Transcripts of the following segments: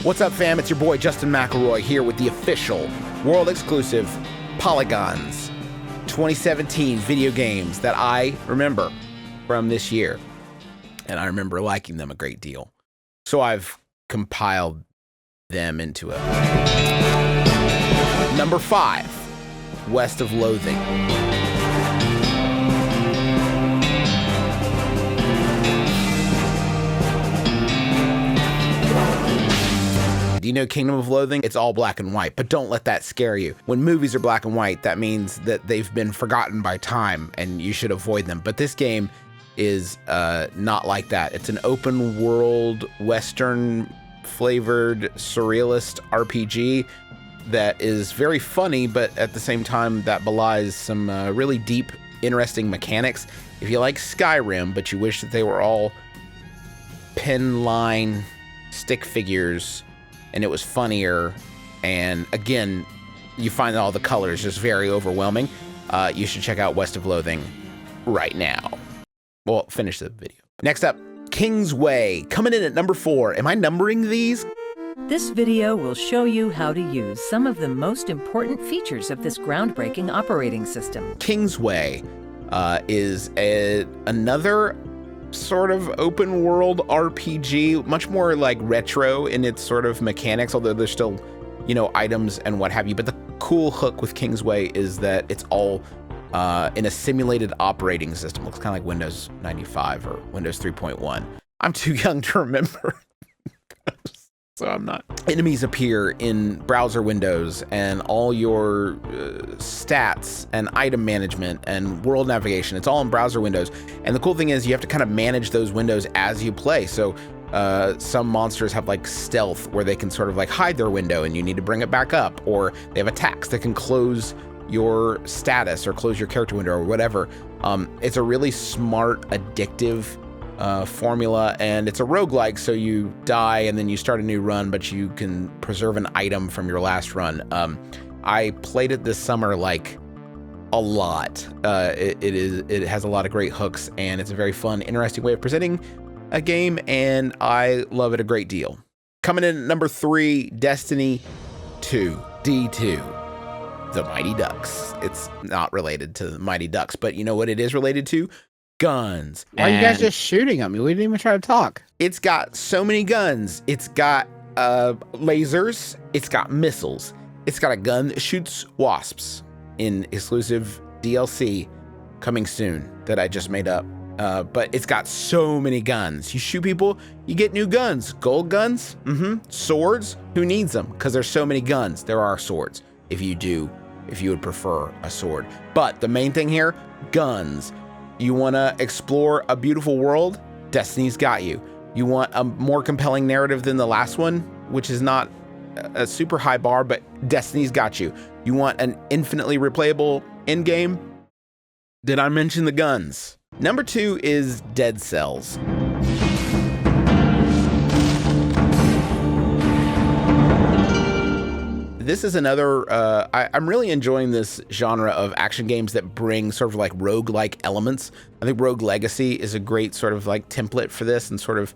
What's up, fam? It's your boy Justin McElroy here with the official world-exclusive Polygons 2017 video games that I remember from this year. And I remember liking them a great deal. So I've compiled them into a number 5, West of Loathing. Do you know Kingdom of Loathing? It's all black and white, but don't let that scare you. When movies are black and white, that means that they've been forgotten by time and you should avoid them. But this game is not like that. It's an open world, Western flavored, surrealist RPG that is very funny, but at the same time that belies some really deep, interesting mechanics. If you like Skyrim, but you wish that they were all pen line stick figures and it was funnier, and again, you find all the colors just very overwhelming, you should check out West of Loathing right now. Well, finish the video. Next up, Kingsway, coming in at number 4. Am I numbering these? This video will show you how to use some of the most important features of this groundbreaking operating system. Kingsway is another sort of open world RPG, much more like retro in its sort of mechanics, although there's still, you know, items and what have you. But the cool hook with Kingsway is that it's all in a simulated operating system. Looks kind of like Windows 95 or Windows 3.1. I'm too young to remember. So I'm not. Enemies appear in browser windows, and all your stats and item management and world navigation, it's all in browser windows. And the cool thing is you have to kind of manage those windows as you play. So some monsters have like stealth where they can sort of like hide their window and you need to bring it back up, or they have attacks that can close your status or close your character window or whatever. It's a really smart, addictive formula, and it's a roguelike, so you die and then you start a new run, but you can preserve an item from your last run. I played it this summer like a lot. It has a lot of great hooks, and it's a very fun, interesting way of presenting a game, and I love it a great deal. Coming in at number 3, Destiny 2, D2, the Mighty Ducks. It's not related to the Mighty Ducks, but you know what it is related to? Guns. Why are you guys just shooting at me? We didn't even try to talk. It's got so many guns. It's got lasers. It's got missiles. It's got a gun that shoots wasps in exclusive DLC coming soon that I just made up. But it's got so many guns. You shoot people, you get new guns. Gold guns, swords. Who needs them? Because there's so many guns. There are swords if you would prefer a sword. But the main thing here, guns. You want to explore a beautiful world? Destiny's got you. You want a more compelling narrative than the last one, which is not a super high bar, but Destiny's got you. You want an infinitely replayable endgame? Did I mention the guns? Number 2 is Dead Cells. This is another, I'm really enjoying this genre of action games that bring sort of like roguelike elements. I think Rogue Legacy is a great sort of like template for this, and sort of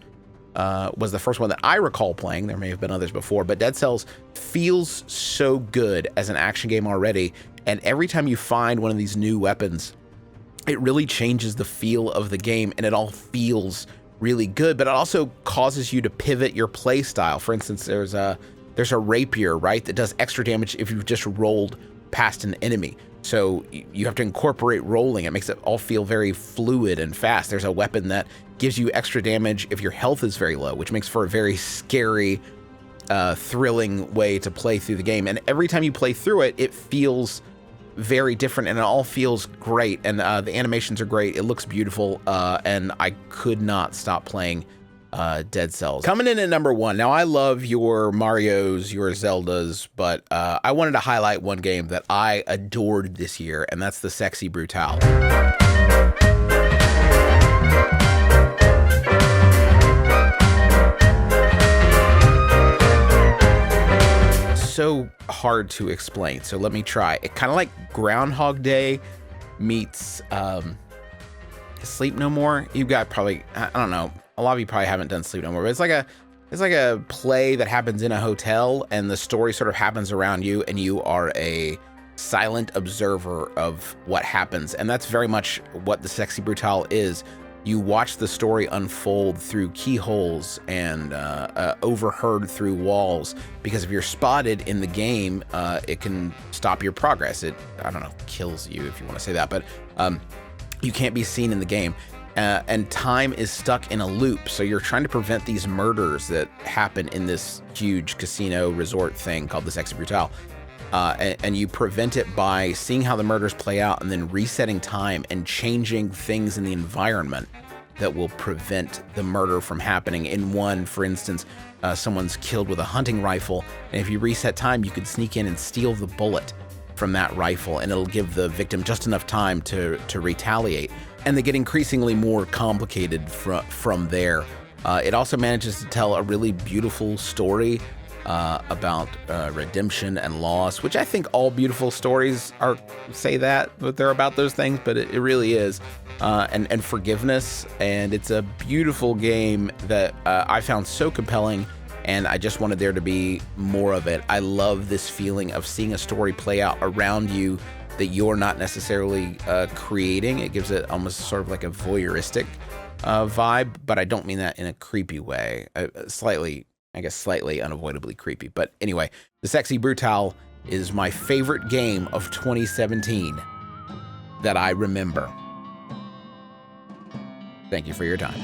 was the first one that I recall playing. There may have been others before, but Dead Cells feels so good as an action game already. And every time you find one of these new weapons, it really changes the feel of the game, and it all feels really good, but it also causes you to pivot your play style. For instance, there's a rapier, right, that does extra damage if you've just rolled past an enemy. So you have to incorporate rolling. It makes it all feel very fluid and fast. There's a weapon that gives you extra damage if your health is very low, which makes for a very scary, thrilling way to play through the game. And every time you play through it, it feels very different, and it all feels great. And the animations are great. It looks beautiful, and I could not stop playing Dead Cells. Coming in at number 1. Now, I love your Marios, your Zeldas, but I wanted to highlight one game that I adored this year, and that's the sexy Brutality. So hard to explain, so let me try. It kind of like Groundhog Day meets Sleep No More. You got probably, I don't know, a lot of you probably haven't done Sleep No More, but it's like it's like a play that happens in a hotel, and the story sort of happens around you, and you are a silent observer of what happens. And that's very much what the Sexy Brutale is. You watch the story unfold through keyholes and overheard through walls, because if you're spotted in the game, it can stop your progress. It, I don't know, kills you if you want to say that, but you can't be seen in the game. And time is stuck in a loop, so you're trying to prevent these murders that happen in this huge casino resort thing called the Sexy Brutale. And you prevent it by seeing how the murders play out and then resetting time and changing things in the environment that will prevent the murder from happening. In one, for instance, someone's killed with a hunting rifle, and if you reset time, you could sneak in and steal the bullet from that rifle, and it'll give the victim just enough time to retaliate. And they get increasingly more complicated from there. It also manages to tell a really beautiful story about redemption and loss, which I think all beautiful stories say that they're about those things, but it really is. And forgiveness, and it's a beautiful game that I found so compelling, and I just wanted there to be more of it. I love this feeling of seeing a story play out around you that you're not necessarily creating. It gives it almost sort of like a voyeuristic vibe, but I don't mean that in a creepy way. Slightly unavoidably creepy. But anyway, the Sexy Brutale is my favorite game of 2017 that I remember. Thank you for your time.